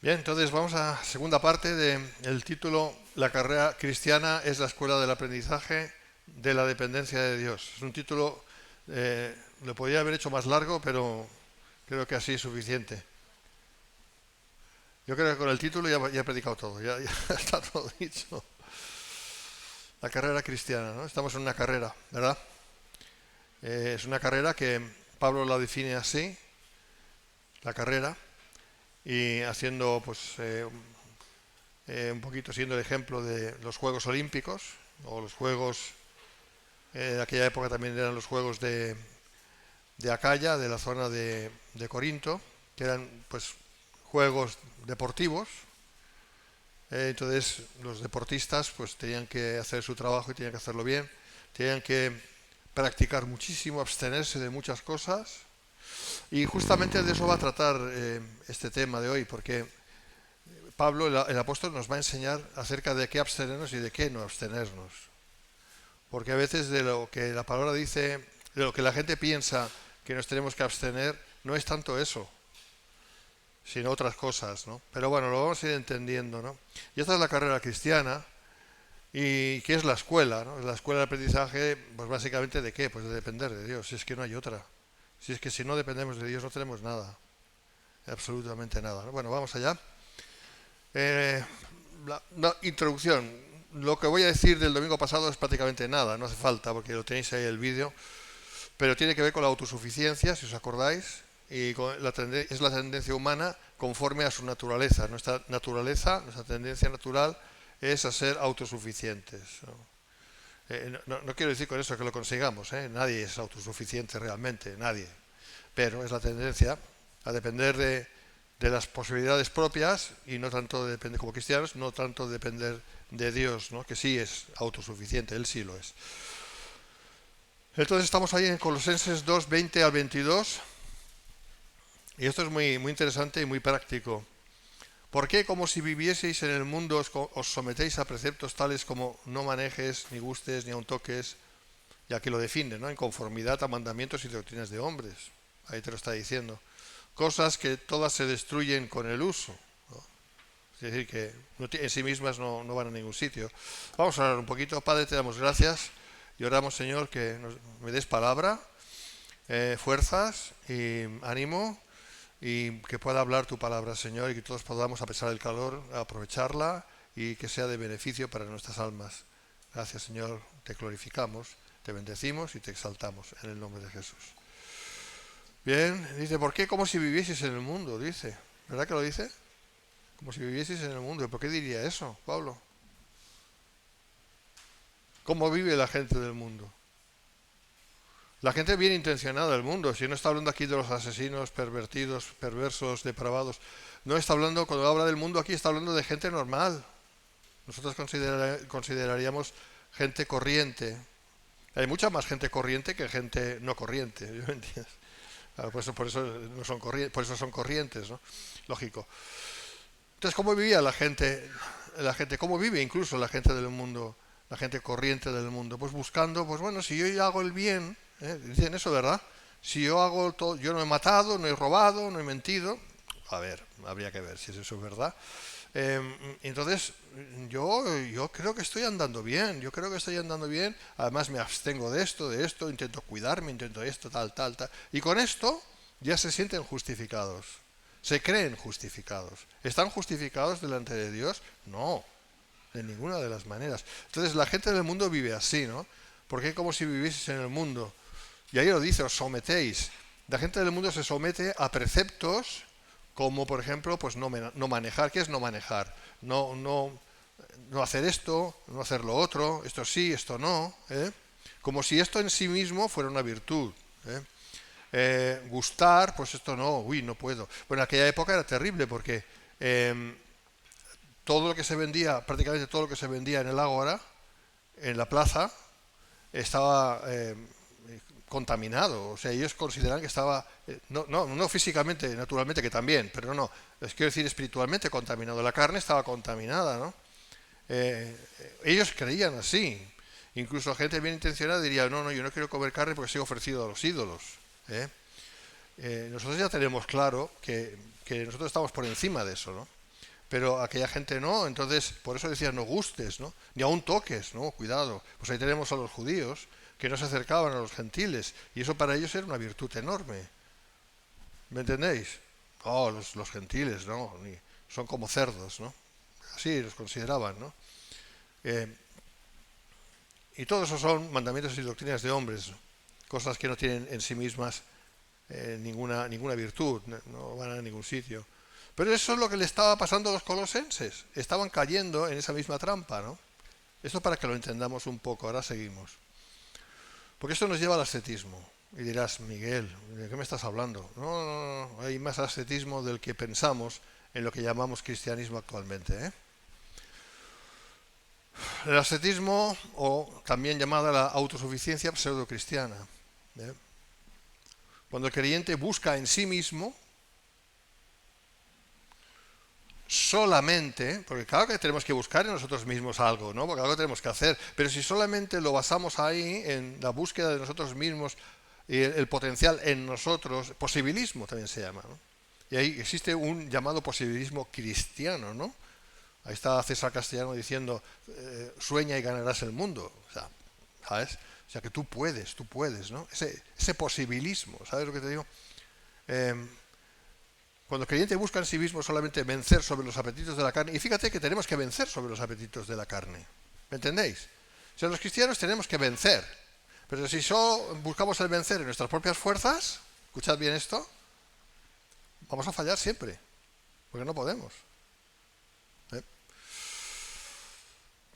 Bien, entonces vamos a la segunda parte del título La carrera cristiana es la escuela del aprendizaje de la dependencia de Dios. Es un título, lo podría haber hecho más largo, pero creo que así es suficiente. Yo creo que con el título ya he predicado todo, ya está todo dicho. La carrera cristiana, ¿no? Estamos en una carrera, ¿verdad? Es una carrera que Pablo la define así, la carrera, y haciendo pues un poquito siendo el ejemplo de los Juegos Olímpicos o los Juegos, de aquella época también eran los Juegos de Acaya, de la zona de Corinto, que eran pues juegos deportivos. Entonces los deportistas pues tenían que hacer su trabajo y tenían que hacerlo bien, tenían que practicar muchísimo, abstenerse de muchas cosas, y justamente de eso va a tratar este tema de hoy, porque Pablo, el apóstol, nos va a enseñar acerca de qué abstenernos y de qué no abstenernos. Porque a veces de lo que la palabra dice, de lo que la gente piensa que nos tenemos que abstener, no es tanto eso, sino otras cosas, ¿no? Pero bueno, lo vamos a ir entendiendo, ¿no? Y esta es la carrera cristiana. ¿Y qué es la escuela, no? La escuela de aprendizaje, pues básicamente ¿de qué? Pues de depender de Dios, si es que no hay otra. Si es que si no dependemos de Dios no tenemos nada, absolutamente nada, ¿no? Bueno, vamos allá. Eh, la introducción. Lo que voy a decir del domingo pasado es prácticamente nada, no hace falta porque lo tenéis ahí el vídeo, pero tiene que ver con la autosuficiencia, si os acordáis, y es la tendencia humana conforme a su naturaleza. Nuestra naturaleza, nuestra tendencia natural es a ser autosuficientes, ¿no? No quiero decir con eso que lo consigamos, ¿eh? Nadie es autosuficiente realmente, nadie, pero es la tendencia a depender de las posibilidades propias y no tanto de depender como cristianos, no tanto de depender de Dios, ¿no? Que sí es autosuficiente, Él sí lo es. Entonces estamos ahí en Colosenses 2, 20 al 22, y esto es muy interesante y muy práctico. ¿Por qué, como si vivieseis en el mundo, os sometéis a preceptos tales como no manejes, ni gustes, ni aun toques? Y aquí lo define, ¿no? En conformidad a mandamientos y doctrinas de hombres. Ahí te lo está diciendo. Cosas que todas se destruyen con el uso, ¿no? Es decir, que en sí mismas no van a ningún sitio. Vamos a orar un poquito. Padre, te damos gracias y oramos, Señor, que me des palabra, fuerzas y ánimo, y que pueda hablar tu palabra, Señor, y que todos podamos, a pesar del calor, aprovecharla y que sea de beneficio para nuestras almas. Gracias, Señor, te glorificamos, te bendecimos y te exaltamos en el nombre de Jesús. Bien, dice, ¿por qué como si vivieseis en el mundo? Dice, ¿verdad que lo dice? Como si vivieseis en el mundo. ¿Por qué diría eso, Pablo? ¿Cómo vive la gente del mundo? La gente bien intencionada del mundo, si no está hablando aquí de los asesinos, pervertidos, perversos, depravados, no está hablando, cuando habla del mundo aquí está hablando de gente normal. Nosotros consideraríamos gente corriente. Hay mucha más gente corriente que gente no corriente, ¿me entiendes? Claro, por eso no son corrientes, por eso son corrientes, ¿no? Lógico. Entonces, ¿cómo vivía la gente? La gente, ¿cómo vive incluso la gente del mundo, la gente corriente del mundo? Pues buscando, pues bueno, si yo ya hago el bien, dicen eso, ¿verdad? Si yo hago todo, yo no he matado, no he robado, no he mentido. A ver, habría que ver si eso es verdad. Entonces, yo creo que estoy andando bien, yo creo que estoy andando bien, además me abstengo de esto, intento cuidarme, intento esto, tal, tal, tal. Y con esto ya se sienten justificados, se creen justificados. ¿Están justificados delante de Dios? No, de ninguna de las maneras. Entonces la gente del mundo vive así, ¿no? Porque es como si vivieseis en el mundo. Y ahí lo dice, os sometéis. La gente del mundo se somete a preceptos como, por ejemplo, pues no manejar. ¿Qué es no manejar? No hacer esto, no hacer lo otro, esto sí, esto no, ¿eh? Como si esto en sí mismo fuera una virtud, ¿eh? Gustar, pues esto no, uy, no puedo. Bueno, en aquella época era terrible porque eh, todo lo que se vendía, prácticamente todo lo que se vendía en el Ágora, en la plaza, estaba contaminado. O sea, ellos consideraban que estaba, no físicamente, naturalmente, que también, pero no, les quiero decir espiritualmente contaminado. La carne estaba contaminada, ¿no? Ellos creían así. Incluso gente bien intencionada diría, no, yo no quiero comer carne porque soy ofrecido a los ídolos, ¿eh? Nosotros ya tenemos claro que nosotros estamos por encima de eso, ¿no? pero aquella gente no, entonces por eso decía no gustes, ¿no? Ni aún toques, ¿no? Cuidado. Pues ahí tenemos a los judíos que no se acercaban a los gentiles y eso para ellos era una virtud enorme. ¿Me entendéis? Oh, los gentiles, ¿no? Son como cerdos, ¿no? Así los consideraban, ¿no? Y todo eso son mandamientos y doctrinas de hombres, ¿no? Cosas que no tienen en sí mismas ninguna virtud, no van a ningún sitio. Pero eso es lo que le estaba pasando a los colosenses. Estaban cayendo en esa misma trampa, ¿no? Esto para que lo entendamos un poco. Ahora seguimos. Porque esto nos lleva al ascetismo. Y dirás, Miguel, ¿de qué me estás hablando? No, hay más ascetismo del que pensamos en lo que llamamos cristianismo actualmente, ¿eh? El ascetismo, o también llamada la autosuficiencia pseudocristiana, ¿eh? Cuando el creyente busca en sí mismo solamente, porque claro que tenemos que buscar en nosotros mismos algo, ¿no? Porque algo tenemos que hacer, pero si solamente lo basamos ahí en la búsqueda de nosotros mismos y el potencial en nosotros, posibilismo también se llama, ¿no? Y ahí existe un llamado posibilismo cristiano, ¿no? Ahí está César Castellano diciendo, sueña y ganarás el mundo, o sea, ¿sabes? O sea que tú puedes, ¿no? Ese posibilismo, ¿sabes lo que te digo? Cuando el creyente busca en sí mismo solamente vencer sobre los apetitos de la carne, y fíjate que tenemos que vencer sobre los apetitos de la carne, ¿me entendéis? O sea, los cristianos tenemos que vencer, pero si solo buscamos el vencer en nuestras propias fuerzas, escuchad bien esto, vamos a fallar siempre, porque no podemos.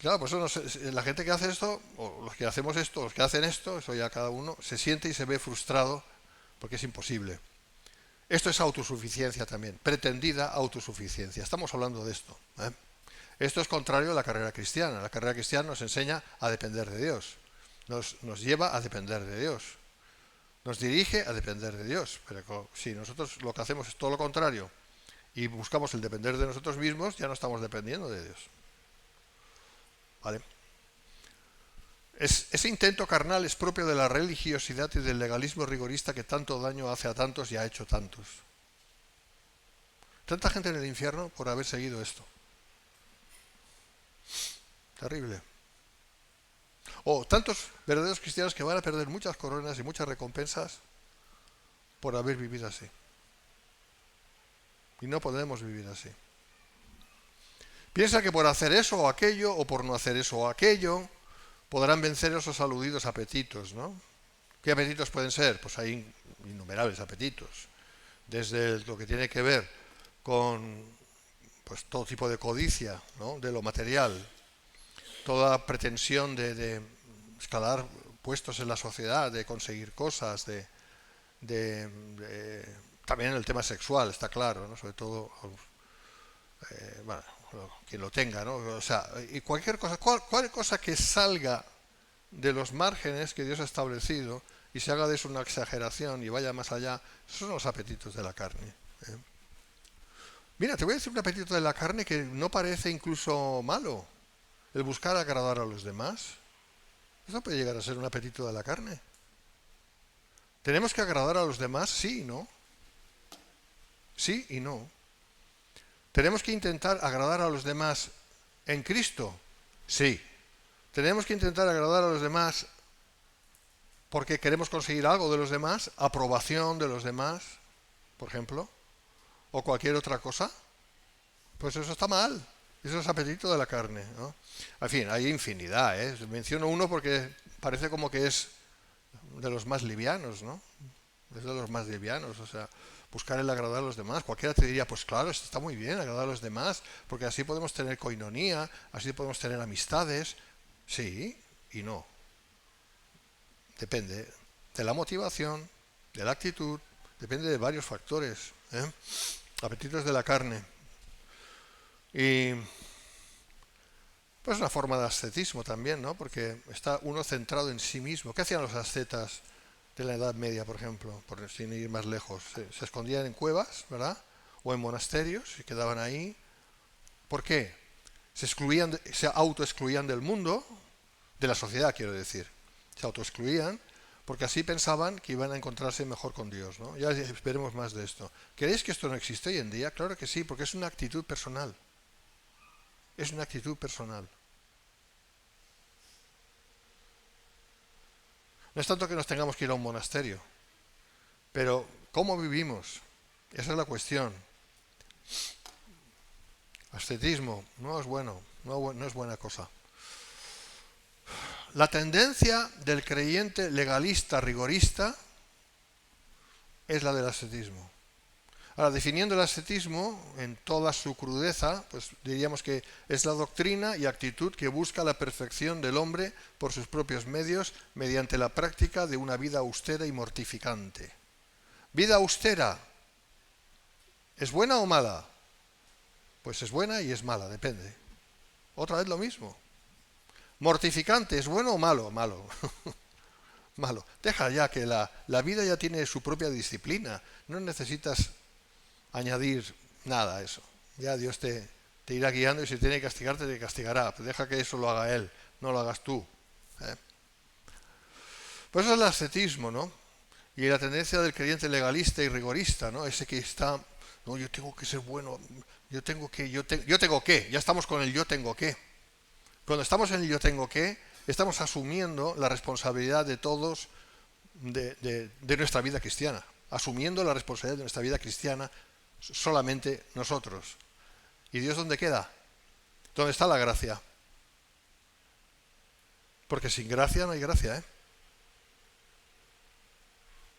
Claro, pues la gente que hace esto, o los que hacemos esto, los que hacen esto, eso ya cada uno, se siente y se ve frustrado porque es imposible. Esto es autosuficiencia también, pretendida autosuficiencia. Estamos hablando de esto, ¿eh? Esto es contrario a la carrera cristiana. La carrera cristiana nos enseña a depender de Dios. Nos lleva a depender de Dios. Nos dirige a depender de Dios. Pero si nosotros lo que hacemos es todo lo contrario y buscamos el depender de nosotros mismos, ya no estamos dependiendo de Dios. ¿Vale? Ese intento carnal es propio de la religiosidad y del legalismo rigorista que tanto daño hace a tantos y ha hecho tantos. Tanta gente en el infierno por haber seguido esto. Terrible. O tantos verdaderos cristianos que van a perder muchas coronas y muchas recompensas por haber vivido así. Y no podemos vivir así. Piensa que por hacer eso o aquello, o por no hacer eso o aquello, podrán vencer esos aludidos apetitos, ¿no? ¿Qué apetitos pueden ser? Pues hay innumerables apetitos. Desde lo que tiene que ver con pues, todo tipo de codicia, ¿no? De lo material, toda pretensión de escalar puestos en la sociedad, de conseguir cosas, también en el tema sexual, está claro, ¿no? Sobre todo, bueno, quien lo tenga, ¿no? O sea, y cualquier cosa que salga de los márgenes que Dios ha establecido y se haga de eso una exageración y vaya más allá, esos son los apetitos de la carne, ¿eh? Mira, te voy a decir un apetito de la carne que no parece incluso malo, el buscar agradar a los demás. Eso puede llegar a ser un apetito de la carne. ¿Tenemos que agradar a los demás? Sí y no. Sí y no. ¿Tenemos que intentar agradar a los demás en Cristo? Sí. ¿Tenemos que intentar agradar a los demás porque queremos conseguir algo de los demás? ¿Aprobación de los demás, por ejemplo? ¿O cualquier otra cosa? Pues eso está mal. Eso es apetito de la carne, ¿no? En fin, hay infinidad, ¿eh? Menciono uno porque parece como que es de los más livianos, ¿no? Es de los más livianos, o sea, buscar el agradar a los demás. Cualquiera te diría, pues claro, esto está muy bien, agradar a los demás, porque así podemos tener coinonía, así podemos tener amistades. Sí y no. Depende de la motivación, de la actitud, depende de varios factores, ¿eh? Apetitos de la carne. Y pues una forma de ascetismo también, ¿no? Porque está uno centrado en sí mismo. ¿Qué hacían los ascetas de la Edad Media, por ejemplo? Sin ir más lejos. Se escondían en cuevas, ¿verdad? O en monasterios y quedaban ahí. ¿Por qué? Se autoexcluían del mundo, de la sociedad, quiero decir. Se autoexcluían porque así pensaban que iban a encontrarse mejor con Dios, ¿no? Ya veremos más de esto. ¿Queréis que esto no existe hoy en día? Claro que sí, porque es una actitud personal. Es una actitud personal. No es tanto que nos tengamos que ir a un monasterio, pero ¿cómo vivimos? Esa es la cuestión. Ascetismo no es bueno, no es buena cosa. La tendencia del creyente legalista, rigorista, es la del ascetismo. Ahora, definiendo el ascetismo en toda su crudeza, pues diríamos que es la doctrina y actitud que busca la perfección del hombre por sus propios medios mediante la práctica de una vida austera y mortificante. Vida austera, ¿es buena o mala? Pues es buena y es mala, depende. Otra vez lo mismo. Mortificante, ¿es bueno o malo? Malo. Malo. Deja ya que la vida ya tiene su propia disciplina. No necesitas añadir nada a eso. Ya Dios te irá guiando y si tiene que castigarte, te castigará. Pero deja que eso lo haga Él, no lo hagas tú. Pues eso es el ascetismo, ¿no? Y la tendencia del creyente legalista y rigorista, ¿no? Ese que está, no, yo tengo que ser bueno, yo tengo que, yo tengo que, ya estamos con el yo tengo que. Cuando estamos en el yo tengo que, estamos asumiendo la responsabilidad de todos de nuestra vida cristiana, asumiendo la responsabilidad de nuestra vida cristiana solamente nosotros. ¿Y Dios dónde queda? ¿Dónde está la gracia? Porque sin gracia no hay gracia, ¿eh?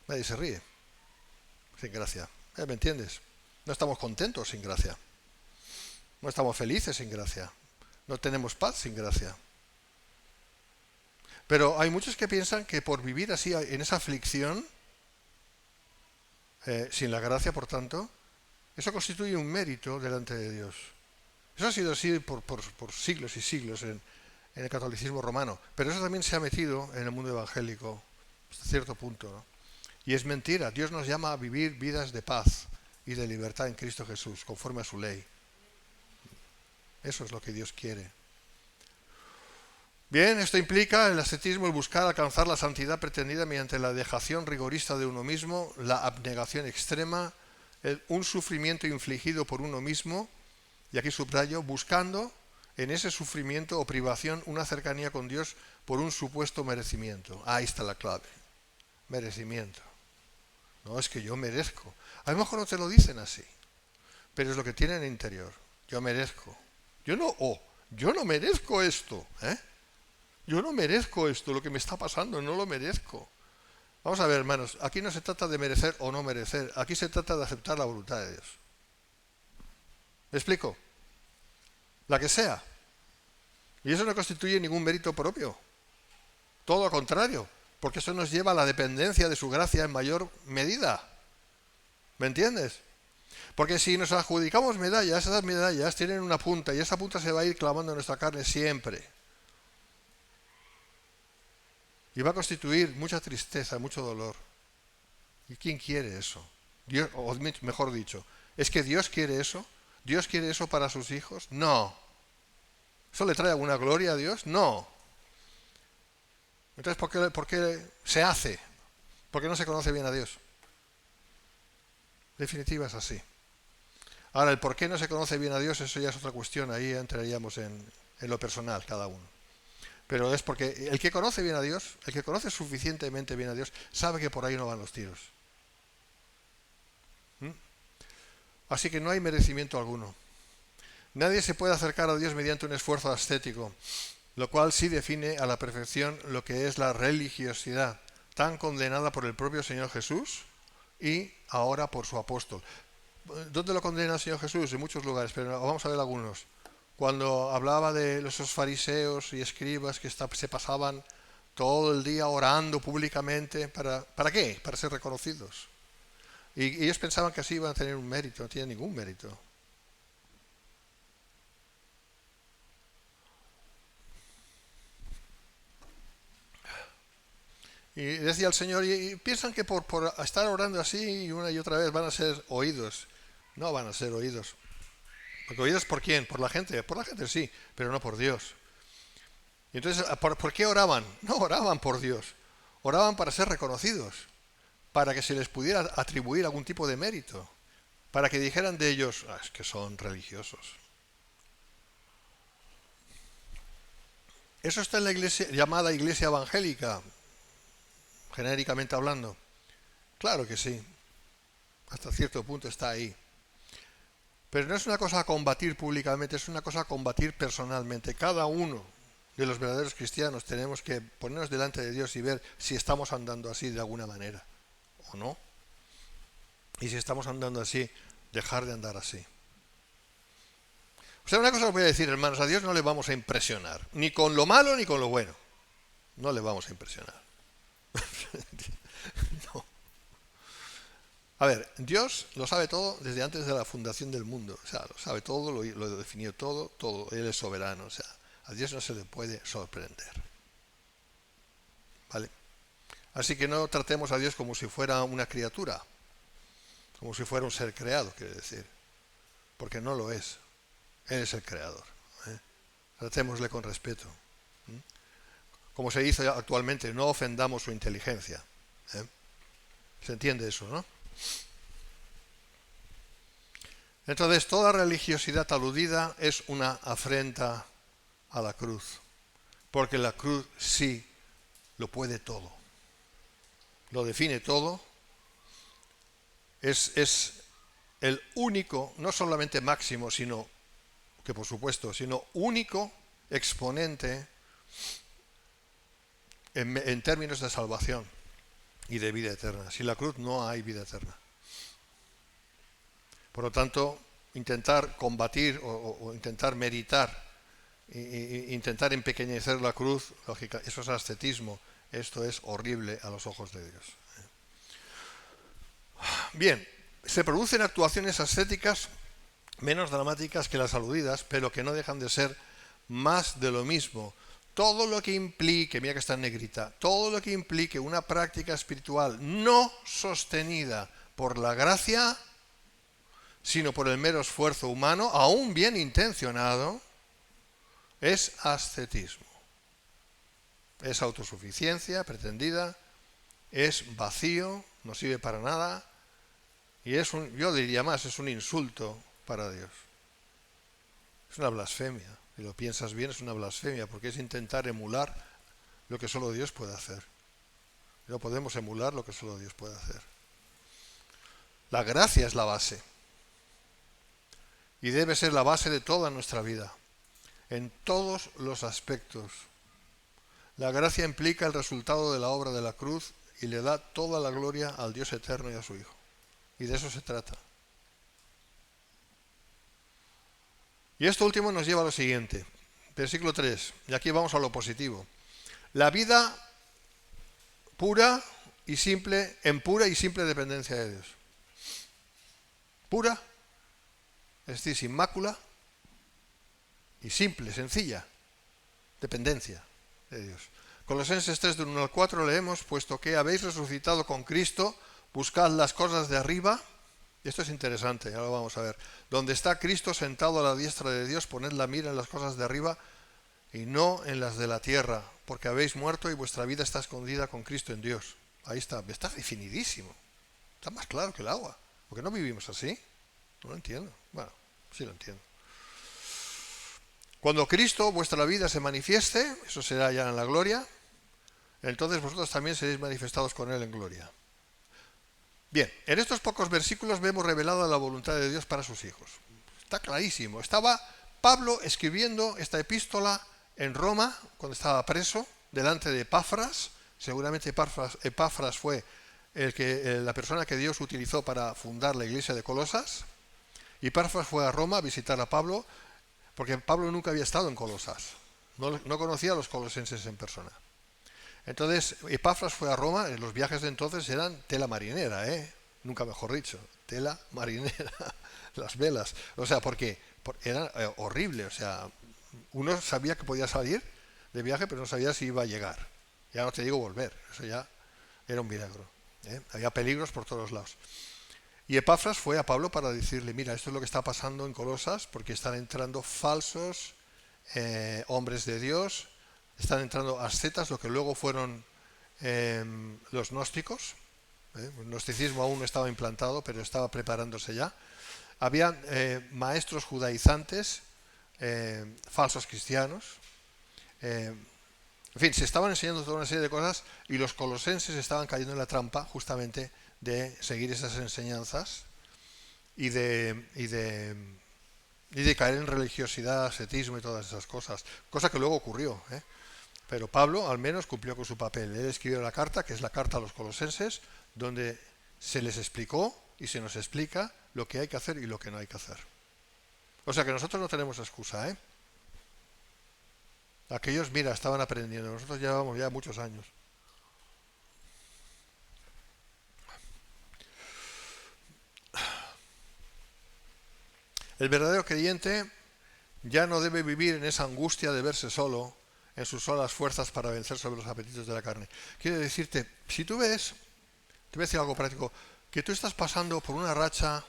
Nadie se ríe sin gracia. ¿Me entiendes? No estamos contentos sin gracia. No estamos felices sin gracia. No tenemos paz sin gracia. Pero hay muchos que piensan que por vivir así en esa aflicción, sin la gracia, por tanto, eso constituye un mérito delante de Dios. Eso ha sido así por siglos y siglos en el catolicismo romano. Pero eso también se ha metido en el mundo evangélico hasta cierto punto, ¿no? Y es mentira. Dios nos llama a vivir vidas de paz y de libertad en Cristo Jesús, conforme a su ley. Eso es lo que Dios quiere. Bien, esto implica el ascetismo, el buscar alcanzar la santidad pretendida mediante la dejación rigorista de uno mismo, la abnegación extrema, un sufrimiento infligido por uno mismo, y aquí subrayo, buscando en ese sufrimiento o privación una cercanía con Dios por un supuesto merecimiento. Ahí está la clave. Merecimiento. No, es que yo merezco. A lo mejor no te lo dicen así, pero es lo que tienen en el interior. Yo merezco. Yo no merezco esto, ¿eh? Yo no merezco esto, lo que me está pasando, no lo merezco. Vamos a ver, hermanos, aquí no se trata de merecer o no merecer, aquí se trata de aceptar la voluntad de Dios. ¿Me explico? La que sea. Y eso no constituye ningún mérito propio. Todo lo contrario, porque eso nos lleva a la dependencia de su gracia en mayor medida. ¿Me entiendes? Porque si nos adjudicamos medallas, esas medallas tienen una punta y esa punta se va a ir clavando en nuestra carne siempre. Y va a constituir mucha tristeza, mucho dolor. ¿Y quién quiere eso? Dios, o mejor dicho, ¿es que Dios quiere eso? ¿Dios quiere eso para sus hijos? No. ¿Eso le trae alguna gloria a Dios? No. Entonces, ¿por qué se hace? ¿Por qué no se conoce bien a Dios? En definitiva es así. Ahora, el por qué no se conoce bien a Dios, eso ya es otra cuestión, ahí entraríamos en lo personal cada uno. Pero es porque el que conoce bien a Dios, el que conoce suficientemente bien a Dios, sabe que por ahí no van los tiros. Así que no hay merecimiento alguno. Nadie se puede acercar a Dios mediante un esfuerzo ascético, lo cual sí define a la perfección lo que es la religiosidad, tan condenada por el propio Señor Jesús y ahora por su apóstol. ¿Dónde lo condena el Señor Jesús? En muchos lugares, pero vamos a ver algunos. Cuando hablaba de esos fariseos y escribas que se pasaban todo el día orando públicamente, ¿para qué? Para ser reconocidos. Y ellos pensaban que así iban a tener un mérito, no tienen ningún mérito. Y decía el Señor, y piensan que por estar orando así una y otra vez van a ser oídos. No van a ser oídos. Porque oídos ¿por quién? ¿Por la gente? Por la gente sí, pero no por Dios. Y entonces, ¿por qué oraban? No oraban por Dios. Oraban para ser reconocidos, para que se les pudiera atribuir algún tipo de mérito, para que dijeran de ellos, es que son religiosos. ¿Eso está en la iglesia, llamada iglesia evangélica, genéricamente hablando? Claro que sí, hasta cierto punto está ahí. Pero no es una cosa a combatir públicamente, es una cosa a combatir personalmente. Cada uno de los verdaderos cristianos tenemos que ponernos delante de Dios y ver si estamos andando así de alguna manera o no. Y si estamos andando así, dejar de andar así. O sea, una cosa os voy a decir, hermanos, a Dios no le vamos a impresionar, ni con lo malo ni con lo bueno. No le vamos a impresionar. No. A ver, Dios lo sabe todo desde antes de la fundación del mundo. O sea, lo sabe todo, lo definió todo, todo. Él es soberano. O sea, a Dios no se le puede sorprender. ¿Vale? Así que no tratemos a Dios como si fuera una criatura, como si fuera un ser creado, quiere decir. Porque no lo es. Él es el creador. Tratémosle con respeto. Como se dice actualmente, no ofendamos su inteligencia. ¿Se entiende eso, no? Entonces, toda religiosidad aludida es una afrenta a la cruz, porque la cruz sí lo puede todo, lo define todo, es el único, no solamente máximo, sino que por supuesto, sino único exponente en términos de salvación y de vida eterna. Sin la cruz no hay vida eterna. Por lo tanto, intentar combatir o intentar meditar, intentar empequeñecer la cruz, lógica, eso es ascetismo, esto es horrible a los ojos de Dios. Bien, se producen actuaciones ascéticas menos dramáticas que las aludidas, pero que no dejan de ser más de lo mismo. Todo lo que implique, mira que está en negrita, todo lo que implique una práctica espiritual no sostenida por la gracia, sino por el mero esfuerzo humano, aún bien intencionado, es ascetismo. Es autosuficiencia pretendida, es vacío, no sirve para nada, y yo diría más, es un insulto para Dios. Es una blasfemia. Si lo piensas bien, es una blasfemia, porque es intentar emular lo que solo Dios puede hacer. No podemos emular lo que solo Dios puede hacer. La gracia es la base. Y debe ser la base de toda nuestra vida, en todos los aspectos. La gracia implica el resultado de la obra de la cruz y le da toda la gloria al Dios eterno y a su Hijo. Y de eso se trata. Y esto último nos lleva a lo siguiente, versículo 3, y aquí vamos a lo positivo. La vida pura y simple, en pura y simple dependencia de Dios. Pura, es decir, sin mácula, y simple, sencilla, dependencia de Dios. Colosenses 3, del 1 al 4 leemos, puesto que habéis resucitado con Cristo, buscad las cosas de arriba. Esto es interesante, ya lo vamos a ver. Donde está Cristo sentado a la diestra de Dios, poned la mira en las cosas de arriba y no en las de la tierra, porque habéis muerto y vuestra vida está escondida con Cristo en Dios. Ahí está definidísimo. Está más claro que el agua. ¿Por qué no vivimos así? No lo entiendo. Bueno, sí lo entiendo. Cuando Cristo, vuestra vida, se manifieste, eso será ya en la gloria, entonces vosotros también seréis manifestados con Él en gloria. Bien, en estos pocos versículos vemos revelada la voluntad de Dios para sus hijos. Está clarísimo. Estaba Pablo escribiendo esta epístola en Roma, cuando estaba preso, delante de Epafras. Seguramente Epafras fue la persona que Dios utilizó para fundar la iglesia de Colosas. Y Epafras fue a Roma a visitar a Pablo, porque Pablo nunca había estado en Colosas. No conocía a los colosenses en persona. Entonces, Epafras fue a Roma, los viajes de entonces eran tela marinera, nunca mejor dicho, tela marinera, las velas. O sea, porque era horrible, o sea, uno sabía que podía salir de viaje, pero no sabía si iba a llegar. Ya no te digo volver, eso ya era un milagro. Había peligros por todos lados. Y Epafras fue a Pablo para decirle, mira, esto es lo que está pasando en Colosas, porque están entrando falsos hombres de Dios, están entrando ascetas, lo que luego fueron los gnósticos. El gnosticismo aún no estaba implantado, pero estaba preparándose ya. Había maestros judaizantes, falsos cristianos, En fin, se estaban enseñando toda una serie de cosas y los colosenses estaban cayendo en la trampa justamente de seguir esas enseñanzas y de caer en religiosidad, ascetismo y todas esas cosas. Cosa que luego ocurrió, ¿eh? Pero Pablo al menos cumplió con su papel. Él escribió la carta, que es la carta a los colosenses, donde se les explicó y se nos explica lo que hay que hacer y lo que no hay que hacer. O sea que nosotros no tenemos excusa, ¿eh? Aquellos, mira, estaban aprendiendo. Nosotros llevamos ya muchos años. El verdadero creyente ya no debe vivir en esa angustia de verse solo, en sus solas fuerzas para vencer sobre los apetitos de la carne. Quiero decirte, si tú ves, te voy a decir algo práctico, que tú estás pasando por una racha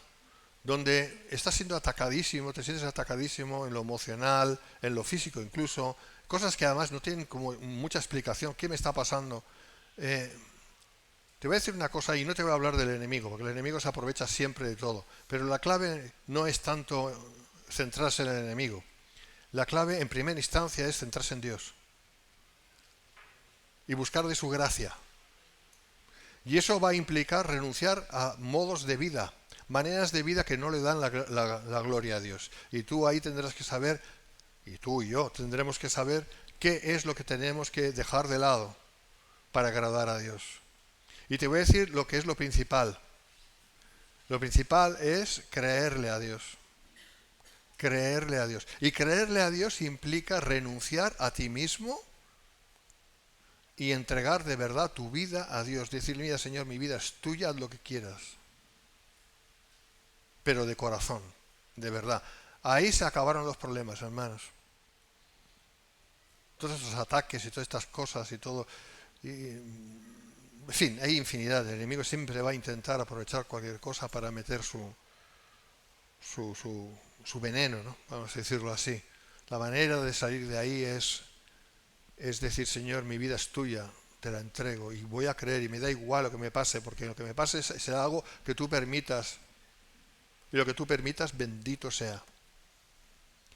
donde estás siendo atacadísimo, te sientes atacadísimo en lo emocional, en lo físico incluso, cosas que además no tienen como mucha explicación. ¿Qué me está pasando? Te voy a decir una cosa y no te voy a hablar del enemigo, porque el enemigo se aprovecha siempre de todo. Pero la clave no es tanto centrarse en el enemigo. La clave en primera instancia es centrarse en Dios y buscar de su gracia. Y eso va a implicar renunciar a modos de vida, maneras de vida que no le dan la gloria a Dios. Y tú ahí tendrás que saber, y tú y yo tendremos que saber qué es lo que tenemos que dejar de lado para agradar a Dios. Y te voy a decir lo que es lo principal. Lo principal es creerle a Dios. Creerle a Dios. Y creerle a Dios implica renunciar a ti mismo y entregar de verdad tu vida a Dios. Decirle, mira Señor, mi vida es tuya, haz lo que quieras. Pero de corazón, de verdad. Ahí se acabaron los problemas, hermanos. Todos esos ataques y todas estas cosas y todo. En fin, hay infinidad. El enemigo siempre va a intentar aprovechar cualquier cosa para meter su veneno, ¿no? Vamos a decirlo así. La manera de salir de ahí es decir, Señor, mi vida es tuya, te la entrego y voy a creer y me da igual lo que me pase, porque lo que me pase será algo que tú permitas y lo que tú permitas, bendito sea.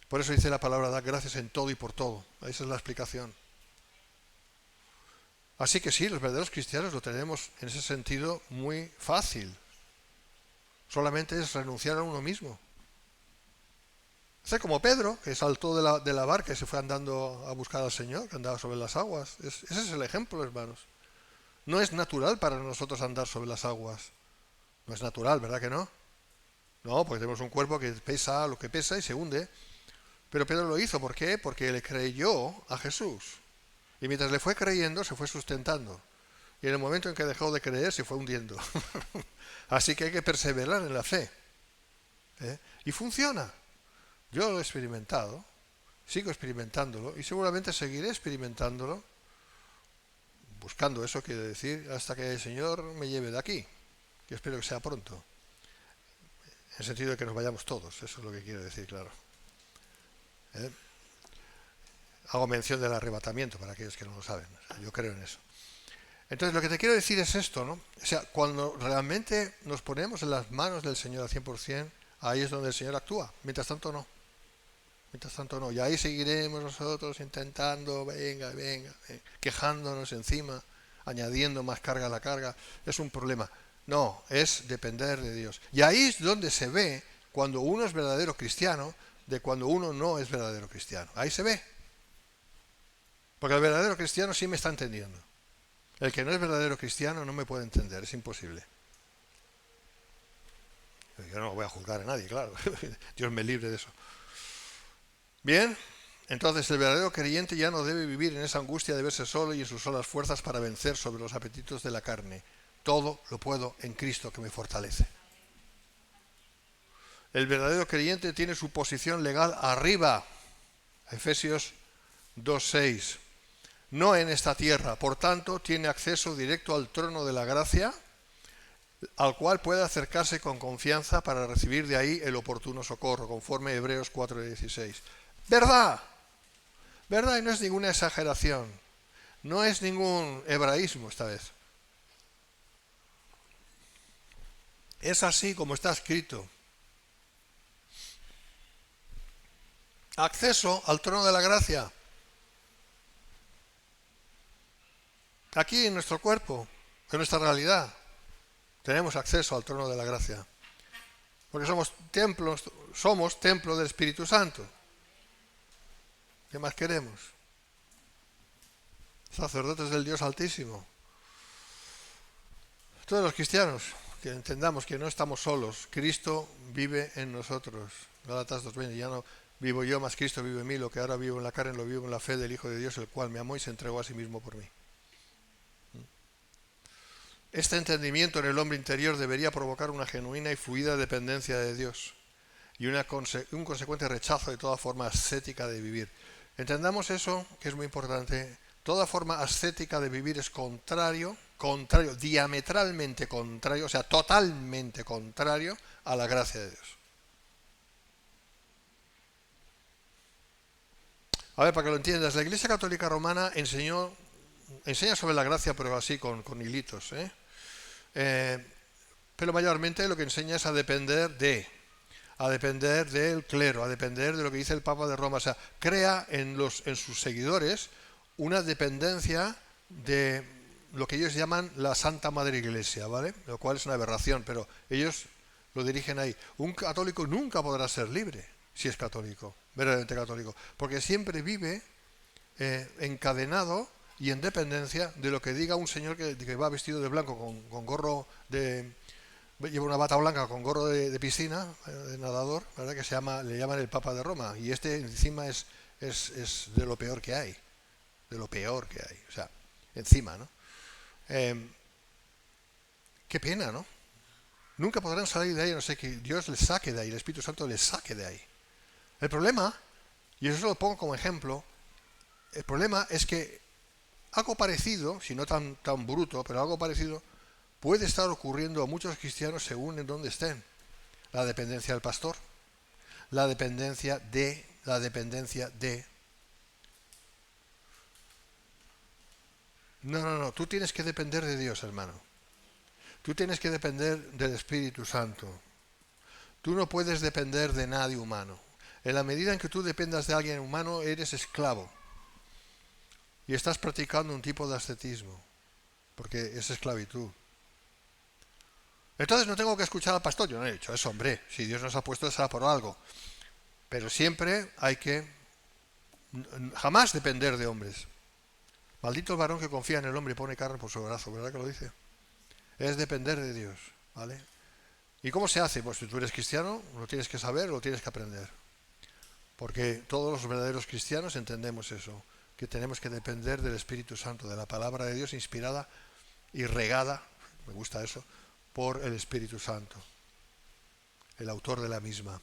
Por eso dice la palabra, da gracias en todo y por todo. Esa es la explicación. Así que sí, los verdaderos cristianos lo tenemos en ese sentido muy fácil. Solamente es renunciar a uno mismo. Sé como Pedro, que saltó de la barca y se fue andando a buscar al Señor, que andaba sobre las aguas. Ese es el ejemplo, hermanos. No es natural para nosotros andar sobre las aguas. No es natural, ¿verdad que no? No, porque tenemos un cuerpo que pesa lo que pesa y se hunde. Pero Pedro lo hizo, ¿por qué? Porque le creyó a Jesús. Y mientras le fue creyendo, se fue sustentando. Y en el momento en que dejó de creer, se fue hundiendo. Así que hay que perseverar en la fe. Y funciona. Yo lo he experimentado, sigo experimentándolo y seguramente seguiré experimentándolo, buscando eso, quiere decir, hasta que el Señor me lleve de aquí, que espero que sea pronto. En el sentido de que nos vayamos todos, eso es lo que quiero decir, claro. Hago mención del arrebatamiento para aquellos que no lo saben, o sea, yo creo en eso. Entonces lo que te quiero decir es esto, ¿no? O sea, cuando realmente nos ponemos en las manos del Señor al 100%, ahí es donde el Señor actúa, mientras tanto no. Mientras tanto no, y ahí seguiremos nosotros intentando, venga, quejándonos encima, añadiendo más carga a la carga. Es un problema. No, es depender de Dios. Y ahí es donde se ve cuando uno es verdadero cristiano de cuando uno no es verdadero cristiano. Ahí se ve. Porque el verdadero cristiano sí me está entendiendo. El que no es verdadero cristiano no me puede entender, es imposible. Yo no voy a juzgar a nadie, claro. Dios me libre de eso. Bien, entonces el verdadero creyente ya no debe vivir en esa angustia de verse solo y en sus solas fuerzas para vencer sobre los apetitos de la carne. Todo lo puedo en Cristo que me fortalece. El verdadero creyente tiene su posición legal arriba. Efesios 2:6. No en esta tierra, por tanto, tiene acceso directo al trono de la gracia, al cual puede acercarse con confianza para recibir de ahí el oportuno socorro, conforme Hebreos 4:16. ¿Verdad? ¿Verdad? Y no es ninguna exageración. No es ningún hebraísmo esta vez. Es así como está escrito. Acceso al trono de la gracia. Aquí en nuestro cuerpo, en nuestra realidad, tenemos acceso al trono de la gracia. Porque somos templo del Espíritu Santo. ¿Qué más queremos? Sacerdotes del Dios Altísimo. Todos los cristianos, que entendamos que no estamos solos. Cristo vive en nosotros. Gálatas 2:20, ya no vivo yo, mas Cristo vive en mí. Lo que ahora vivo en la carne, lo vivo en la fe del Hijo de Dios, el cual me amó y se entregó a sí mismo por mí. Este entendimiento en el hombre interior debería provocar una genuina y fluida dependencia de Dios y un consecuente rechazo de toda forma ascética de vivir. Entendamos eso, que es muy importante. Toda forma ascética de vivir es contrario, diametralmente contrario, o sea, totalmente contrario a la gracia de Dios. A ver, para que lo entiendas, la Iglesia Católica Romana enseña sobre la gracia, pero así con hilitos, pero mayormente lo que enseña es a depender del clero, a depender de lo que dice el Papa de Roma. O sea, crea en sus seguidores una dependencia de lo que ellos llaman la Santa Madre Iglesia, ¿vale? Lo cual es una aberración, pero ellos lo dirigen ahí. Un católico nunca podrá ser libre si es católico, verdaderamente católico, porque siempre vive encadenado y en dependencia de lo que diga un señor que va vestido de blanco con gorro lleva una bata blanca con gorro de piscina, de nadador, ¿verdad? Le llaman el Papa de Roma, y encima es de lo peor que hay, o sea, encima, ¿no? Qué pena, ¿no? Nunca podrán salir de ahí, no sé, que Dios les saque de ahí, el Espíritu Santo les saque de ahí. El problema, y eso lo pongo como ejemplo, el problema es que algo parecido, si no tan bruto, pero algo parecido, puede estar ocurriendo a muchos cristianos según en dónde estén. La dependencia del pastor, la dependencia de... No, tú tienes que depender de Dios, hermano. Tú tienes que depender del Espíritu Santo. Tú no puedes depender de nadie humano. En la medida en que tú dependas de alguien humano, eres esclavo. Y estás practicando un tipo de ascetismo, porque es esclavitud. Entonces no tengo que escuchar al pastor. Yo no he dicho eso, hombre. Si Dios nos ha puesto, será por algo. Pero siempre hay que jamás depender de hombres. Maldito el varón que confía en el hombre y pone carne por su brazo, ¿verdad que lo dice? Es depender de Dios, ¿vale? ¿Y cómo se hace? Pues si tú eres cristiano, lo tienes que saber, lo tienes que aprender. Porque todos los verdaderos cristianos entendemos eso, que tenemos que depender del Espíritu Santo, de la palabra de Dios inspirada y regada, me gusta eso, por el Espíritu Santo, el autor de la misma.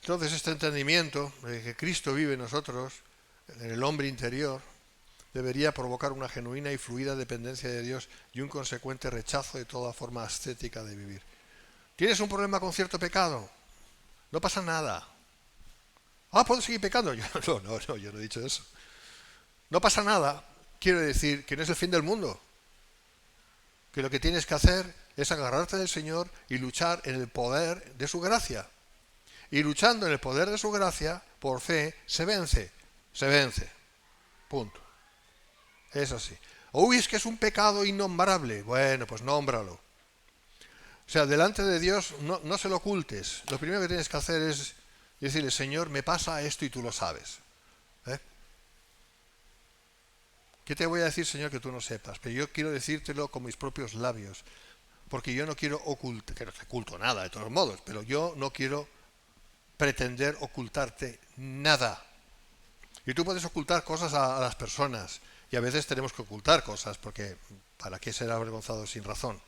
Entonces este entendimiento de que Cristo vive en nosotros, en el hombre interior, debería provocar una genuina y fluida dependencia de Dios y un consecuente rechazo de toda forma ascética de vivir. ¿Tienes un problema con cierto pecado? No pasa nada. ¿Puedo seguir pecando? Yo no he dicho eso. No pasa nada. Quiero decir que no es el fin del mundo. Que lo que tienes que hacer es agarrarte del Señor y luchar en el poder de su gracia. Y luchando en el poder de su gracia, por fe, se vence. Punto. Es así. Uy, es que es un pecado innombrable. Bueno, pues nómbralo. O sea, delante de Dios no se lo ocultes. Lo primero que tienes que hacer es decirle, Señor, me pasa esto y tú lo sabes. ¿Qué te voy a decir, Señor, que tú no sepas? Pero yo quiero decírtelo con mis propios labios. Porque yo no quiero ocultar, que no te oculto nada de todos modos, pero yo no quiero pretender ocultarte nada. Y tú puedes ocultar cosas a las personas, y a veces tenemos que ocultar cosas, porque ¿para qué ser avergonzado sin razón?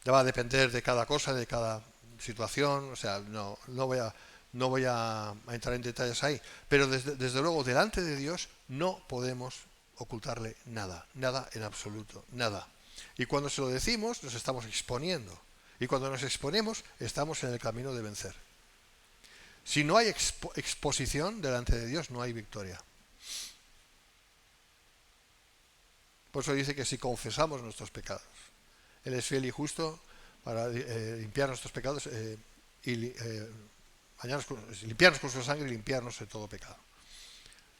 Ya va a depender de cada cosa, de cada situación, o sea, no voy a entrar en detalles ahí, pero desde luego delante de Dios no podemos ocultarle nada en absoluto, nada. Y cuando se lo decimos nos estamos exponiendo, y cuando nos exponemos estamos en el camino de vencer. Si no hay exposición delante de Dios, no hay victoria. Por eso dice que si confesamos nuestros pecados, Él es fiel y justo para limpiar nuestros pecados y limpiarnos con su sangre y limpiarnos de todo pecado.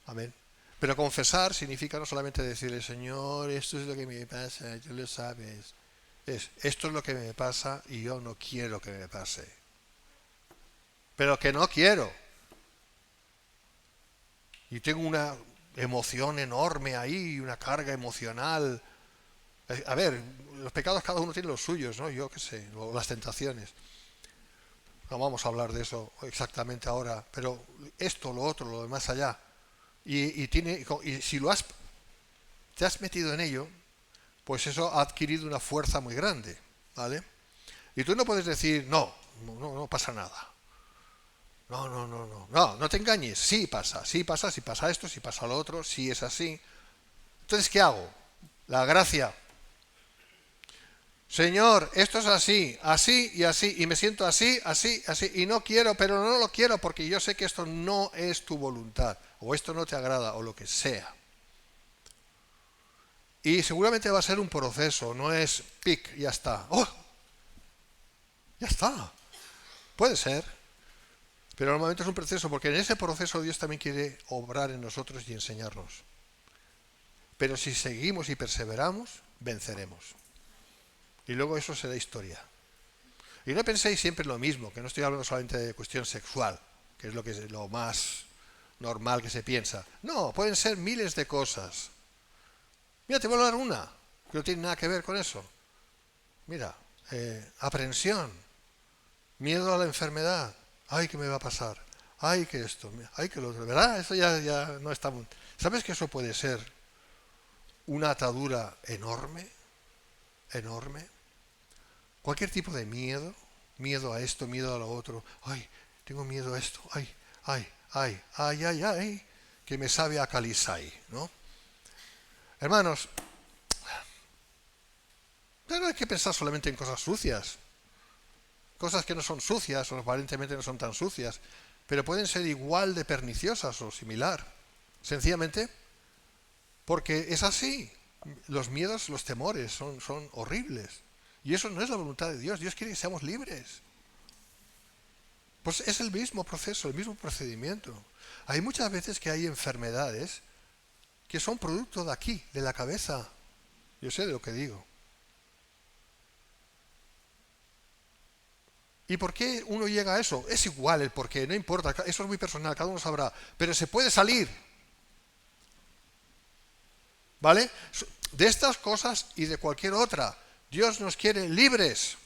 Amén. Pero confesar significa no solamente decirle, Señor, esto es lo que me pasa, tú lo sabes. Esto es lo que me pasa y yo no quiero que me pase. Pero que no quiero. Y tengo una emoción enorme ahí, una carga emocional. A ver, los pecados cada uno tiene los suyos, ¿no? Yo qué sé, o las tentaciones. No vamos a hablar de eso exactamente ahora, pero esto, lo otro, lo de más allá. Y si te has metido en ello, pues eso ha adquirido una fuerza muy grande, ¿vale? Y tú no puedes decir, no pasa nada. No te engañes, sí pasa, si pasa esto, si pasa lo otro, si es así. Entonces, ¿qué hago? La gracia. Señor, esto es así, así y así, y me siento así, así, así, y no quiero, pero no lo quiero porque yo sé que esto no es tu voluntad, o esto no te agrada, o lo que sea. Y seguramente va a ser un proceso, no es pic, ya está. ¡Oh! Ya está. Puede ser. Pero normalmente es un proceso, porque en ese proceso Dios también quiere obrar en nosotros y enseñarnos. Pero si seguimos y perseveramos, venceremos. Y luego eso será historia. Y no penséis siempre lo mismo, que no estoy hablando solamente de cuestión sexual, que es lo más normal que se piensa. No, pueden ser miles de cosas. Mira, te voy a dar una, que no tiene nada que ver con eso. Mira, aprensión, miedo a la enfermedad. Ay, ¿qué me va a pasar? Ay, que esto, ay, que lo otro. ¿Verdad? Eso ya no está muy... ¿Sabes que eso puede ser una atadura enorme? Enorme. Cualquier tipo de miedo a esto, miedo a lo otro. Ay, tengo miedo a esto. Ay, que me sabe a calisay, ¿no? Hermanos, no hay que pensar solamente en cosas sucias. Cosas que no son sucias o aparentemente no son tan sucias, pero pueden ser igual de perniciosas o similar. Sencillamente porque es así. Los miedos, los temores son horribles. Y eso no es la voluntad de Dios. Dios quiere que seamos libres. Pues es el mismo proceso, el mismo procedimiento. Hay muchas veces que hay enfermedades que son producto de aquí, de la cabeza. Yo sé de lo que digo. ¿Y por qué uno llega a eso? Es igual el por qué, no importa, eso es muy personal, cada uno sabrá. Pero se puede salir. ¿Vale? De estas cosas y de cualquier otra. Dios nos quiere libres.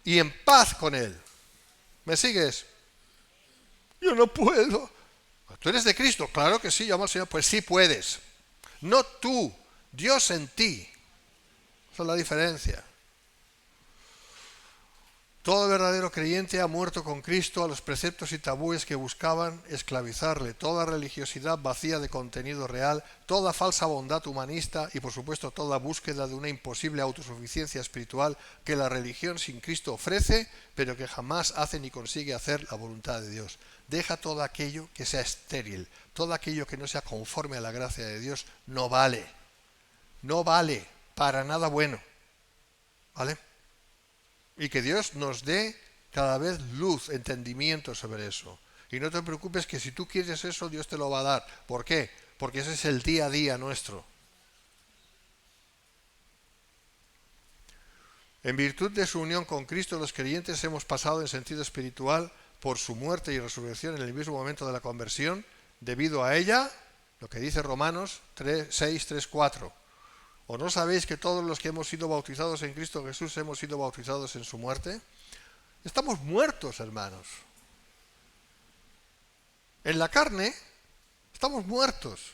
Y en paz con Él. ¿Me sigues? Yo no puedo. ¿Tú eres de Cristo? Claro que sí, llama al Señor. Pues sí puedes. No tú, Dios en ti. Esa es la diferencia. Todo verdadero creyente ha muerto con Cristo a los preceptos y tabúes que buscaban esclavizarle, toda religiosidad vacía de contenido real, toda falsa bondad humanista y por supuesto toda búsqueda de una imposible autosuficiencia espiritual que la religión sin Cristo ofrece, pero que jamás hace ni consigue hacer la voluntad de Dios. Deja todo aquello que sea estéril, todo aquello que no sea conforme a la gracia de Dios, no vale para nada bueno. ¿Vale? Y que Dios nos dé cada vez luz, entendimiento sobre eso. Y no te preocupes que si tú quieres eso, Dios te lo va a dar. ¿Por qué? Porque ese es el día a día nuestro. En virtud de su unión con Cristo, los creyentes hemos pasado en sentido espiritual por su muerte y resurrección en el mismo momento de la conversión, debido a ella, lo que dice Romanos 6, 3, 4. ¿O no sabéis que todos los que hemos sido bautizados en Cristo Jesús hemos sido bautizados en su muerte? Estamos muertos, hermanos. En la carne estamos muertos.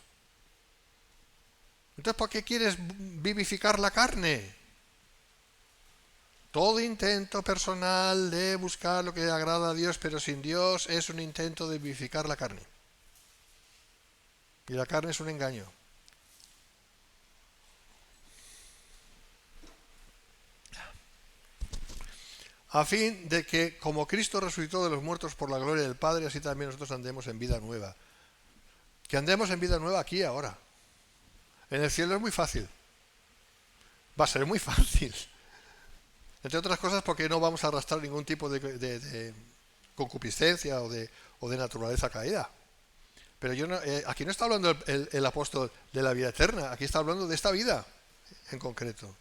Entonces, ¿para qué quieres vivificar la carne? Todo intento personal de buscar lo que agrada a Dios, pero sin Dios, es un intento de vivificar la carne. Y la carne es un engaño. A fin de que, como Cristo resucitó de los muertos por la gloria del Padre, así también nosotros andemos en vida nueva. Que andemos en vida nueva aquí y ahora. En el cielo es muy fácil. Va a ser muy fácil. Entre otras cosas porque no vamos a arrastrar ningún tipo de concupiscencia o de naturaleza caída. Pero aquí no está hablando el apóstol de la vida eterna, aquí está hablando de esta vida en concreto.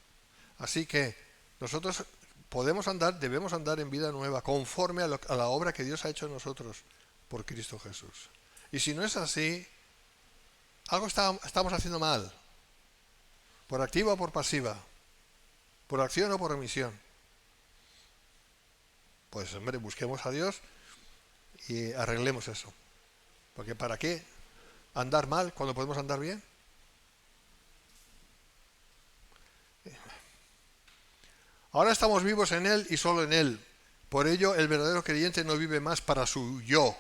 Así que nosotros debemos andar en vida nueva, conforme a la obra que Dios ha hecho en nosotros por Cristo Jesús. Y si no es así, algo estamos haciendo mal, por activa o por pasiva, por acción o por omisión. Pues hombre, busquemos a Dios y arreglemos eso. Porque ¿para qué andar mal cuando podemos andar bien? Ahora estamos vivos en Él y solo en Él. Por ello, el verdadero creyente no vive más para su yo.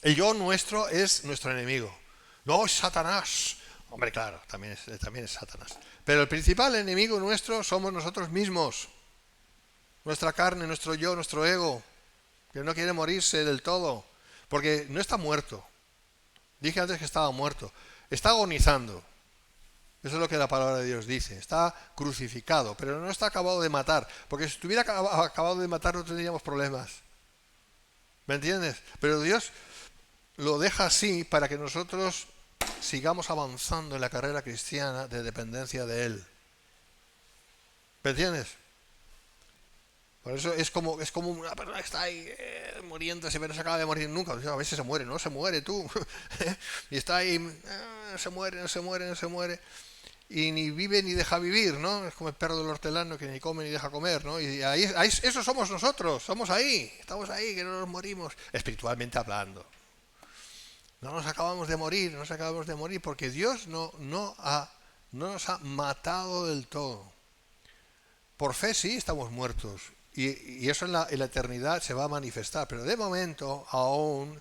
El yo nuestro es nuestro enemigo. No, es Satanás. Hombre, claro, también es Satanás. Pero el principal enemigo nuestro somos nosotros mismos. Nuestra carne, nuestro yo, nuestro ego, que no quiere morirse del todo. Porque no está muerto. Dije antes que estaba muerto. Está agonizando. Eso es lo que la palabra de Dios dice. Está crucificado, pero no está acabado de matar. Porque si estuviera acabado de matar no tendríamos problemas. ¿Me entiendes? Pero Dios lo deja así para que nosotros sigamos avanzando en la carrera cristiana de dependencia de Él. ¿Me entiendes? Por eso es como una persona que está ahí muriéndose, pero no se acaba de morir nunca. A veces se muere, no se muere tú. Y está ahí, no se muere. Y ni vive ni deja vivir, ¿no? Es como el perro del hortelano que ni come ni deja comer, ¿no? Y ahí eso somos nosotros, estamos ahí, que no nos morimos, espiritualmente hablando. No nos acabamos de morir porque Dios no nos ha matado del todo. Por fe sí estamos muertos y eso en la eternidad se va a manifestar, pero de momento aún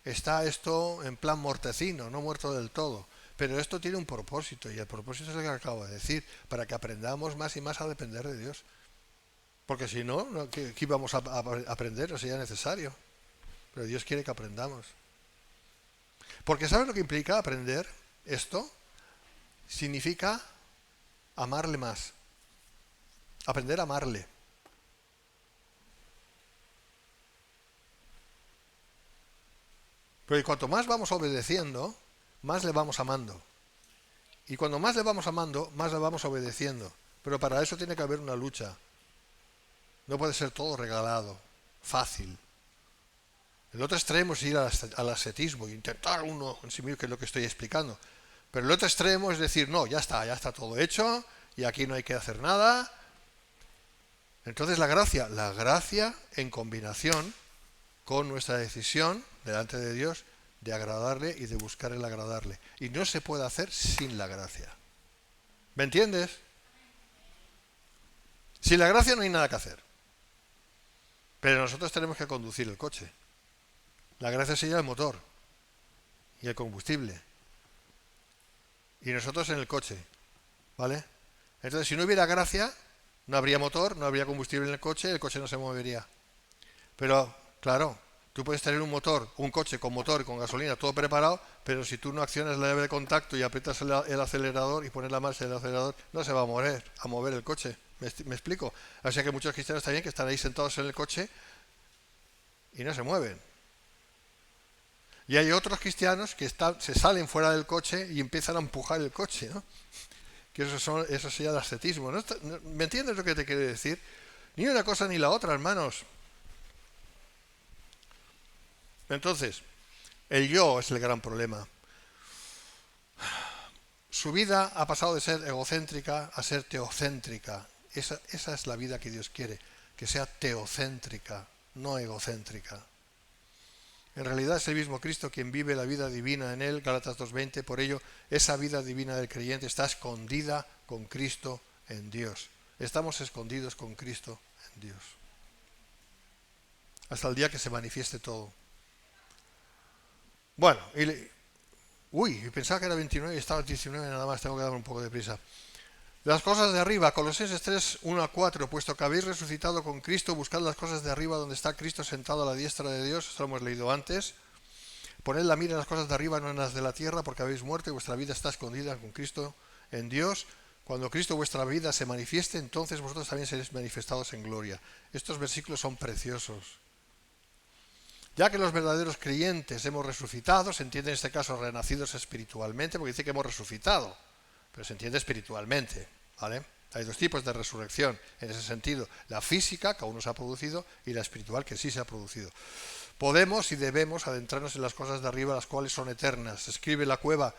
está esto en plan mortecino, no muerto del todo. Pero esto tiene un propósito y el propósito es el que acabo de decir, para que aprendamos más y más a depender de Dios. Porque si no, ¿qué íbamos a aprender? No sería necesario. Pero Dios quiere que aprendamos. Porque ¿sabes lo que implica aprender esto? Significa amarle más. Aprender a amarle. Porque cuanto más vamos obedeciendo, más le vamos amando. Y cuando más le vamos amando, más le vamos obedeciendo. Pero para eso tiene que haber una lucha. No puede ser todo regalado, fácil. El otro extremo es ir al ascetismo e intentar uno en sí mismo, que es lo que estoy explicando. Pero el otro extremo es decir, no, ya está todo hecho y aquí no hay que hacer nada. Entonces la gracia en combinación con nuestra decisión delante de Dios de agradarle y de buscar el agradarle. Y no se puede hacer sin la gracia. ¿Me entiendes? Sin la gracia no hay nada que hacer. Pero nosotros tenemos que conducir el coche. La gracia sería el motor y el combustible. Y nosotros en el coche. ¿Vale? Entonces, si no hubiera gracia, no habría motor, no habría combustible en el coche no se movería. Pero, claro, tú puedes tener un coche con motor y con gasolina, todo preparado, pero si tú no accionas la llave de contacto y aprietas el acelerador y pones la marcha del acelerador, no se va a mover el coche. ¿Me explico? O sea que muchos cristianos también que están ahí sentados en el coche y no se mueven. Y hay otros cristianos que se salen fuera del coche y empiezan a empujar el coche, ¿no? Que eso sería el ascetismo. ¿No? ¿Me entiendes lo que te quiero decir? Ni una cosa ni la otra, hermanos. Entonces, el yo es el gran problema. Su vida ha pasado de ser egocéntrica a ser teocéntrica. Esa es la vida que Dios quiere, que sea teocéntrica, no egocéntrica. En realidad es el mismo Cristo quien vive la vida divina en él, Gálatas 2:20, por ello esa vida divina del creyente está escondida con Cristo en Dios. Estamos escondidos con Cristo en Dios. Hasta el día que se manifieste todo. Bueno, pensaba que era 29 y estaba 19, nada más, tengo que dar un poco de prisa. Las cosas de arriba, Colosenses 3:1-4, puesto que habéis resucitado con Cristo, buscad las cosas de arriba donde está Cristo sentado a la diestra de Dios, esto lo hemos leído antes. Poned la mira en las cosas de arriba, no en las de la tierra, porque habéis muerto y vuestra vida está escondida con Cristo en Dios. Cuando Cristo vuestra vida se manifieste, entonces vosotros también seréis manifestados en gloria. Estos versículos son preciosos. Ya que los verdaderos creyentes hemos resucitado, se entiende en este caso renacidos espiritualmente, porque dice que hemos resucitado, pero se entiende espiritualmente, ¿vale? Hay dos tipos de resurrección en ese sentido, la física, que aún no se ha producido, y la espiritual, que sí se ha producido. Podemos y debemos adentrarnos en las cosas de arriba, las cuales son eternas. Escribe la Cueva,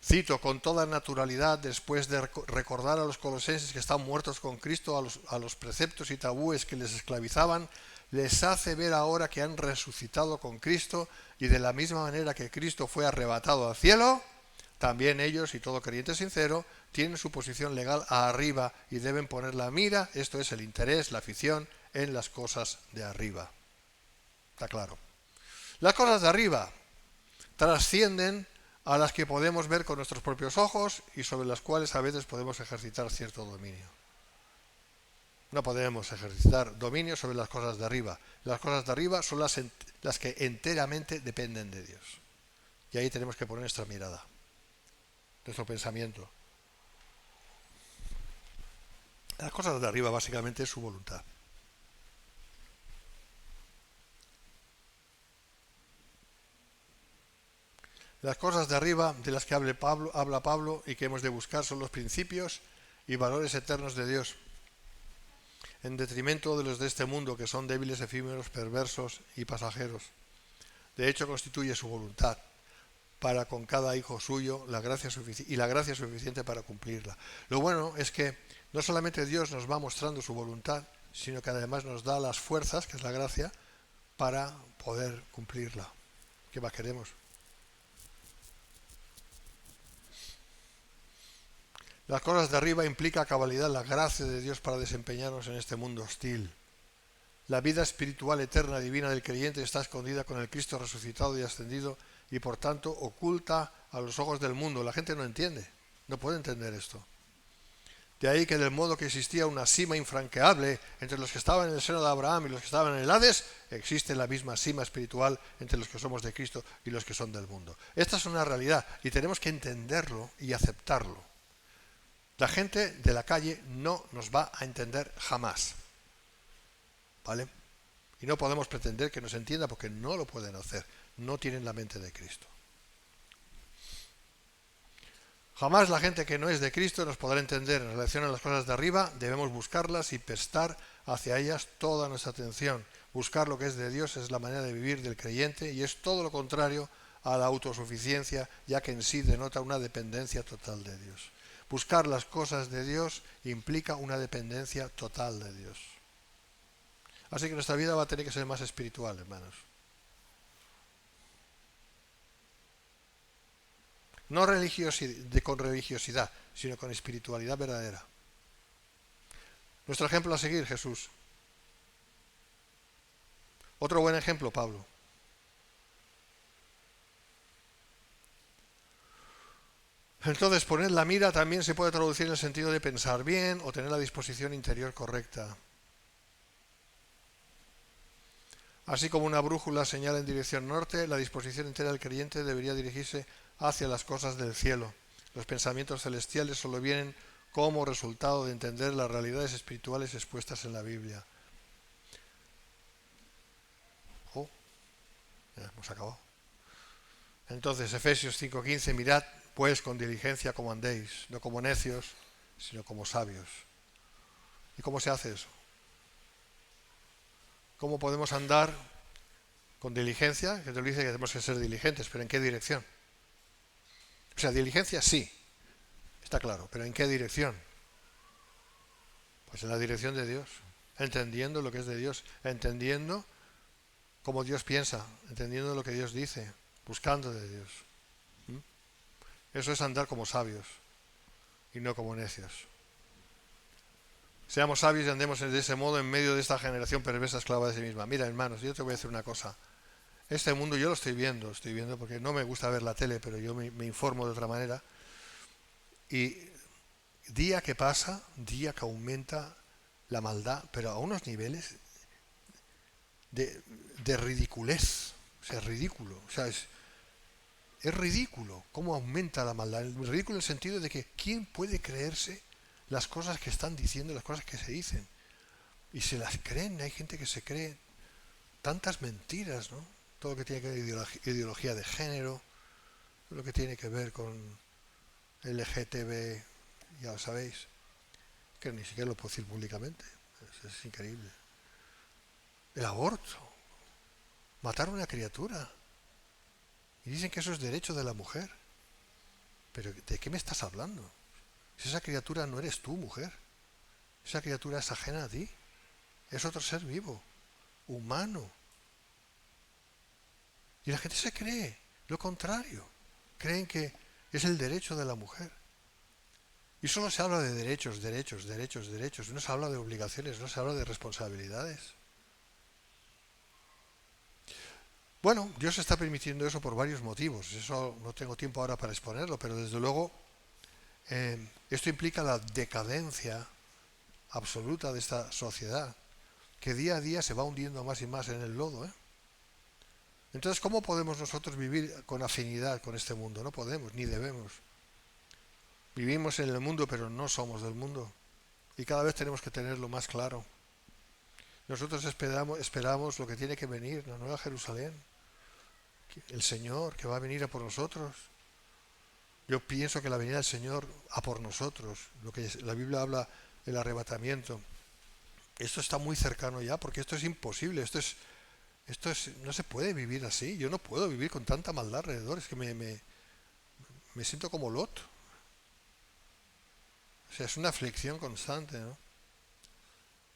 cito, con toda naturalidad, después de recordar a los colosenses que están muertos con Cristo, a los preceptos y tabúes que les esclavizaban, les hace ver ahora que han resucitado con Cristo, y de la misma manera que Cristo fue arrebatado al cielo, también ellos y todo creyente sincero tienen su posición legal arriba y deben poner la mira, esto es el interés, la afición, en las cosas de arriba. Está claro. Las cosas de arriba trascienden a las que podemos ver con nuestros propios ojos y sobre las cuales a veces podemos ejercitar cierto dominio. No podemos ejercitar dominio sobre las cosas de arriba. Las cosas de arriba son las que enteramente dependen de Dios. Y ahí tenemos que poner nuestra mirada, nuestro pensamiento. Las cosas de arriba básicamente es su voluntad. Las cosas de arriba de las que habla Pablo y que hemos de buscar son los principios y valores eternos de Dios, en detrimento de los de este mundo, que son débiles, efímeros, perversos y pasajeros. De hecho, constituye su voluntad para con cada hijo suyo la gracia suficiente para cumplirla. Lo bueno es que no solamente Dios nos va mostrando su voluntad, sino que además nos da las fuerzas, que es la gracia, para poder cumplirla. ¿Qué más queremos? Las cosas de arriba implica a cabalidad la gracia de Dios para desempeñarnos en este mundo hostil. La vida espiritual eterna divina del creyente está escondida con el Cristo resucitado y ascendido, y por tanto oculta a los ojos del mundo. La gente no entiende, no puede entender esto. De ahí que del modo que existía una cima infranqueable entre los que estaban en el seno de Abraham y los que estaban en el Hades, existe la misma cima espiritual entre los que somos de Cristo y los que son del mundo. Esta es una realidad y tenemos que entenderlo y aceptarlo. La gente de la calle no nos va a entender jamás, ¿vale? Y no podemos pretender que nos entienda porque no lo pueden hacer, no tienen la mente de Cristo. Jamás la gente que no es de Cristo nos podrá entender en relación a las cosas de arriba. Debemos buscarlas y prestar hacia ellas toda nuestra atención. Buscar lo que es de Dios es la manera de vivir del creyente y es todo lo contrario a la autosuficiencia, ya que en sí denota una dependencia total de Dios. Buscar las cosas de Dios implica una dependencia total de Dios. Así que nuestra vida va a tener que ser más espiritual, hermanos. No con religiosidad, sino con espiritualidad verdadera. Nuestro ejemplo a seguir, Jesús. Otro buen ejemplo, Pablo. Entonces, poner la mira también se puede traducir en el sentido de pensar bien o tener la disposición interior correcta. Así como una brújula señala en dirección norte, la disposición entera del creyente debería dirigirse hacia las cosas del cielo. Los pensamientos celestiales solo vienen como resultado de entender las realidades espirituales expuestas en la Biblia. Ya hemos acabado. Entonces, Efesios 5:15, mirad pues con diligencia como andéis, no como necios, sino como sabios. ¿Y cómo se hace eso? ¿Cómo podemos andar con diligencia? Que te lo dice que tenemos que ser diligentes, pero ¿en qué dirección? O sea, diligencia sí, está claro, pero ¿en qué dirección? Pues en la dirección de Dios, entendiendo lo que es de Dios, entendiendo cómo Dios piensa, entendiendo lo que Dios dice, buscando de Dios. Eso es andar como sabios y no como necios. Seamos sabios y andemos de ese modo en medio de esta generación perversa esclava de sí misma. Mira, hermanos, yo te voy a decir una cosa. Este mundo yo lo estoy viendo porque no me gusta ver la tele, pero yo me informo de otra manera. Y día que pasa, día que aumenta la maldad, pero a unos niveles de ridiculez. O sea, ridículo. O sea, es ridículo cómo aumenta la maldad. Ridículo en el sentido de que ¿quién puede creerse las cosas que están diciendo, las cosas que se dicen? Y se las creen, hay gente que se cree tantas mentiras, ¿no? todo lo que tiene que ver ideología de género, todo lo que tiene que ver con LGTB, ya lo sabéis, que ni siquiera lo puedo decir públicamente, es increíble. El aborto, matar a una criatura, y dicen que eso es derecho de la mujer. Pero ¿de qué me estás hablando? Si esa criatura no eres tú, mujer, esa criatura es ajena a ti, es otro ser vivo, humano. Y la gente se cree lo contrario, creen que es el derecho de la mujer. Y solo se habla de derechos, derechos, derechos, derechos, no se habla de obligaciones, no se habla de responsabilidades. Bueno, Dios está permitiendo eso por varios motivos, eso no tengo tiempo ahora para exponerlo, pero desde luego esto implica la decadencia absoluta de esta sociedad, que día a día se va hundiendo más y más en el lodo. Entonces, ¿cómo podemos nosotros vivir con afinidad con este mundo? No podemos, ni debemos. Vivimos en el mundo, pero no somos del mundo. Y cada vez tenemos que tenerlo más claro. Nosotros esperamos lo que tiene que venir, la Nueva Jerusalén, el Señor que va a venir a por nosotros. Yo pienso que la venida del Señor a por nosotros, lo que la Biblia habla del arrebatamiento, esto está muy cercano ya, porque esto es imposible, no se puede vivir así. Yo no puedo vivir con tanta maldad alrededor, es que me siento como Lot. O sea, es una aflicción constante, ¿no?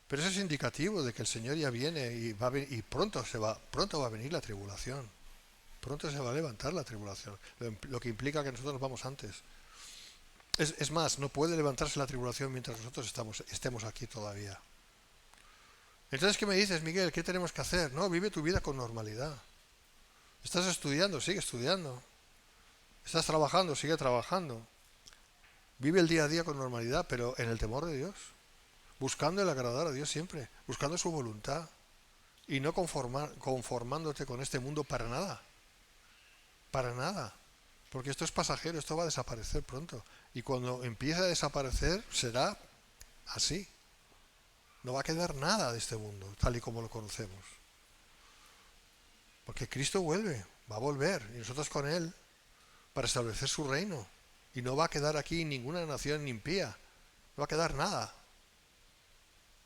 Pero eso es indicativo de que el Señor ya viene y pronto va a venir la tribulación. Pronto se va a levantar la tribulación, lo que implica que nosotros vamos antes. Es más, no puede levantarse la tribulación mientras nosotros estemos aquí todavía. Entonces, ¿qué me dices, Miguel? ¿Qué tenemos que hacer? No, vive tu vida con normalidad. ¿Estás estudiando? Sigue estudiando. ¿Estás trabajando? Sigue trabajando. Vive el día a día con normalidad, pero en el temor de Dios. Buscando el agradar a Dios siempre. Buscando su voluntad. Y no conformándote con este mundo para nada. Para nada. Porque esto es pasajero, esto va a desaparecer pronto. Y cuando empiece a desaparecer, será así. No va a quedar nada de este mundo, tal y como lo conocemos. Porque Cristo vuelve, va a volver, y nosotros con Él, para establecer su reino. Y no va a quedar aquí ninguna nación impía. No va a quedar nada.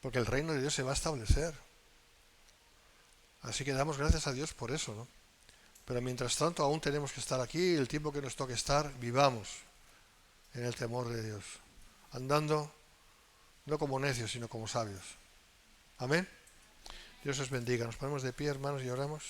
Porque el reino de Dios se va a establecer. Así que damos gracias a Dios por eso, ¿no? Pero mientras tanto aún tenemos que estar aquí, el tiempo que nos toque estar, vivamos en el temor de Dios, andando no como necios, sino como sabios. Amén. Dios os bendiga. Nos ponemos de pie, hermanos, y oramos.